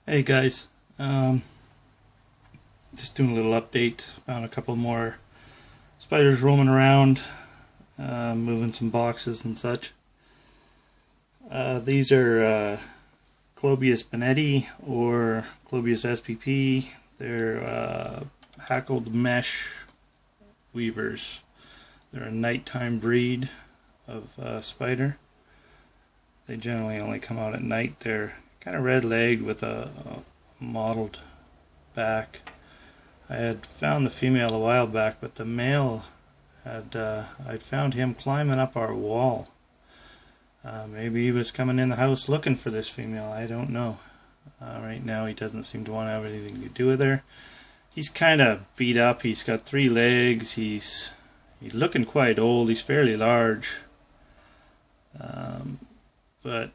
Hey guys, just doing a little update. Found a couple more spiders roaming around, moving some boxes and such. These are Callobius benneti or Callobius spp. They're Hackledmesh Weavers. They're a nighttime breed of spider. They generally only come out at night. They're kind of red-legged with a mottled back. I had found the female a while back, but the male I'd found him climbing up our wall. Maybe he was coming in the house looking for this female. I don't know. Right now he doesn't seem to want to have anything to do with her. He's kind of beat up. He's got 3 legs. He's looking quite old. He's fairly large. But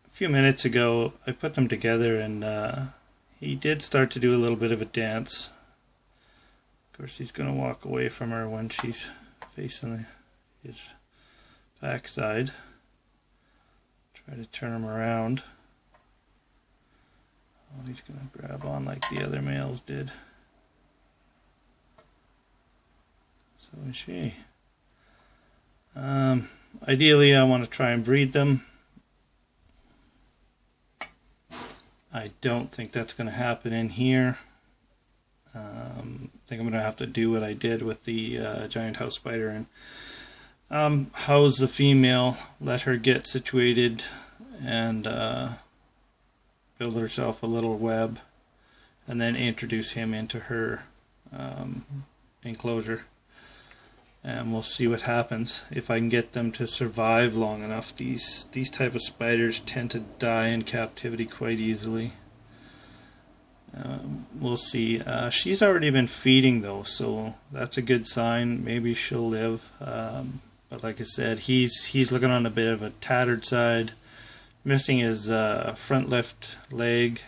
a few minutes ago I put them together and he did start to do a little bit of a dance. Of course he's going to walk away from her when she's facing his backside. Try to turn him around. Oh, he's going to grab on like the other males did. So is she. Ideally I want to try and breed them. I don't think that's going to happen in here. I think I'm going to have to do what I did with the giant house spider and house the female, let her get situated and build herself a little web, and then introduce him into her enclosure. And we'll see what happens. If I can get them to survive long enough. These type of spiders tend to die in captivity quite easily. We'll see. She's already been feeding though, so that's a good sign. Maybe she'll live. But like I said, he's looking on a bit of a tattered side, missing his front left leg,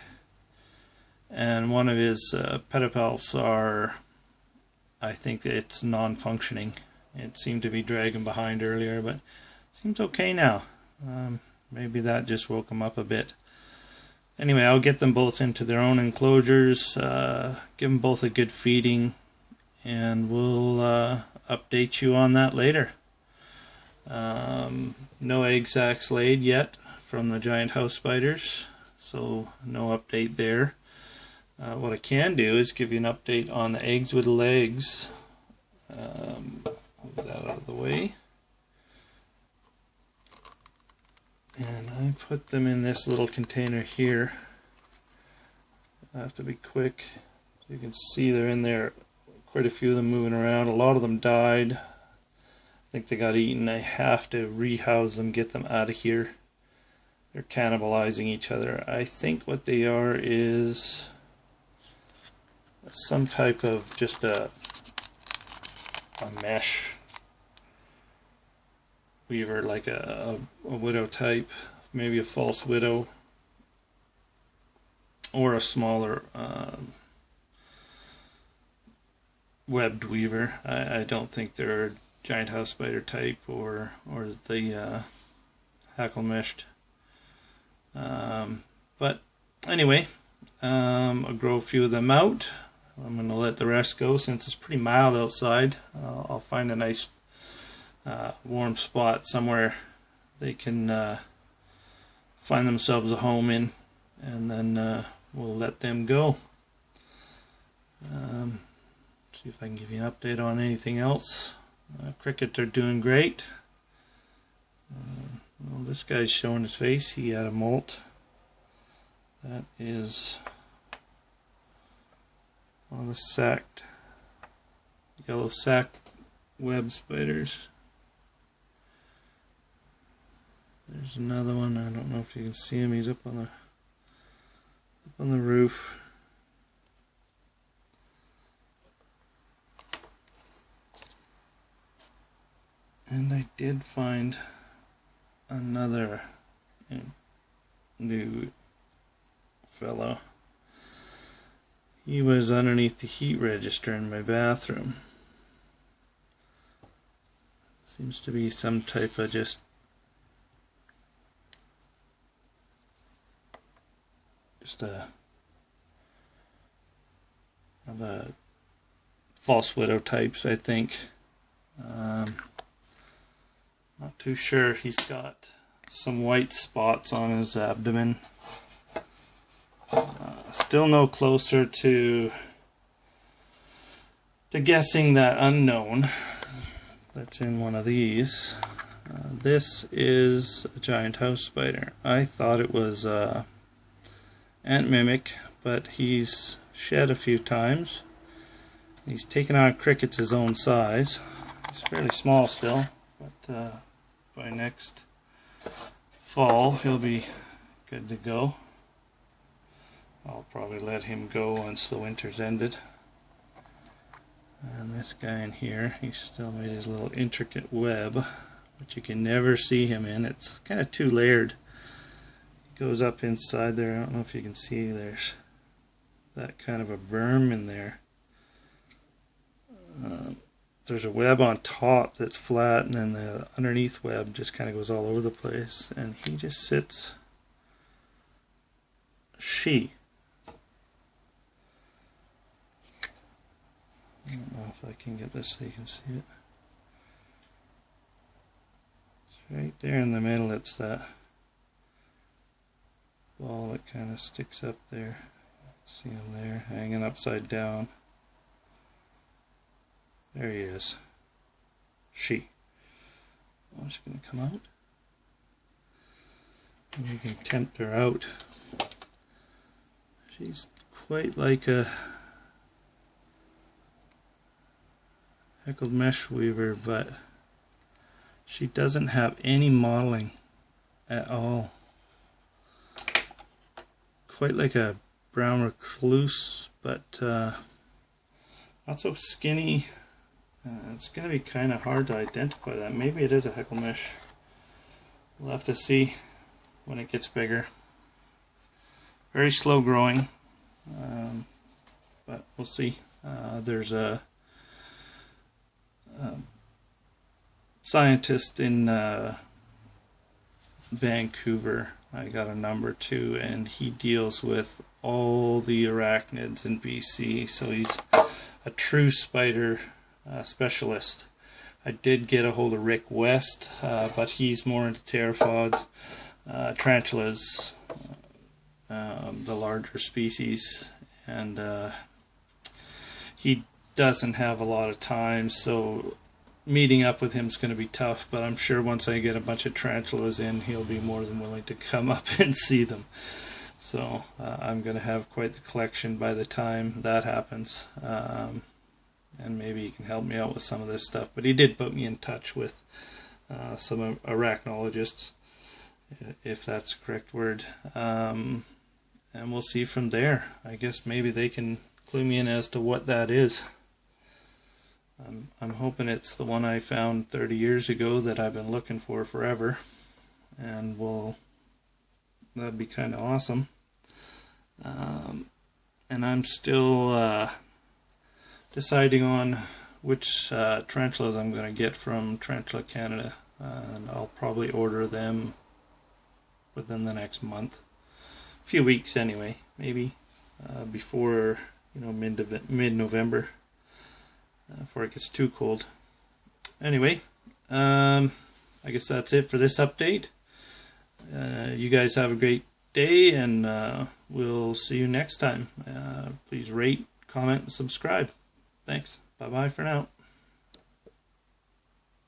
and one of his pedipalps are, I think it's non-functioning. It seemed to be dragging behind earlier, but seems okay now. Maybe that just woke him up a bit. Anyway, I'll get them both into their own enclosures, give them both a good feeding, and we'll update you on that later. No egg sacs laid yet from the giant house spiders, so no update there. What I can do is give you an update on the eggs with legs. Move that out of the way. And I put them in this little container here. I have to be quick. You can see they're in there. Quite a few of them moving around. A lot of them died. I think they got eaten. I have to rehouse them, get them out of here. They're cannibalizing each other. I think what they are is some type of just a mesh weaver, like a widow type, maybe a false widow, or a smaller webbed weaver. I don't think they're a giant house spider type or the hackle-meshed. But anyway, I'll grow a few of them out. I'm going to let the rest go since it's pretty mild outside. I'll find a nice warm spot somewhere they can find themselves a home in, and then we'll let them go. See if I can give you an update on anything else. Crickets are doing great. Well, this guy's showing his face. He had a molt. That is one of the sacked, yellow sacked web spiders. There's another one. I don't know if you can see him. He's up on the roof. And I did find another new fellow. He was underneath the heat register in my bathroom. Seems to be some type of just just the false widow types, I think. Not too sure. He's got some white spots on his abdomen. Still no closer to guessing that unknown that's in one of these. This is a giant house spider. I thought it was ant mimic, but he's shed a few times. He's taken on crickets his own size. He's fairly small still, but by next fall he'll be good to go. I'll probably let him go once the winter's ended. And this guy in here, he's still made his little intricate web, which you can never see him in. It's kind of two-layered. He goes up inside there. I don't know if you can see, there's that kind of a berm in there. There's a web on top that's flat, and then the underneath web just kind of goes all over the place. And he just sits she. I don't know if I can get this so you can see it. It's right there in the middle. It's that ball that kind of sticks up there. See him there, hanging upside down. There he is. She. Oh, she's going to come out. And we can tempt her out. She's quite like a Hackledmesh Weaver, but she doesn't have any mottling at all. Quite like a brown recluse, but not so skinny. It's going to be kind of hard to identify that. Maybe it is a Hackledmesh. We'll have to see when it gets bigger. Very slow growing, but we'll see. There's a scientist in Vancouver, I got a number to, and he deals with all the arachnids in BC, so he's a true spider specialist. I did get a hold of Rick West, but he's more into pteropods, tarantulas, the larger species, and he doesn't have a lot of time, so meeting up with him is going to be tough, but I'm sure once I get a bunch of tarantulas in, he'll be more than willing to come up and see them. So I'm going to have quite the collection by the time that happens, and maybe he can help me out with some of this stuff. But he did put me in touch with some arachnologists, if that's the correct word, and we'll see from there. I guess maybe they can clue me in as to what that is. I'm hoping it's the one I found 30 years ago that I've been looking for forever, and that'd be kind of awesome. And I'm still deciding on which tarantulas I'm going to get from Tarantula Canada, and I'll probably order them within the next month, a few weeks anyway, maybe before mid-November. Before it gets too cold. Anyway, I guess that's it for this update. You guys have a great day, and we'll see you next time. Please rate, comment, and subscribe. Thanks. Bye-bye for now.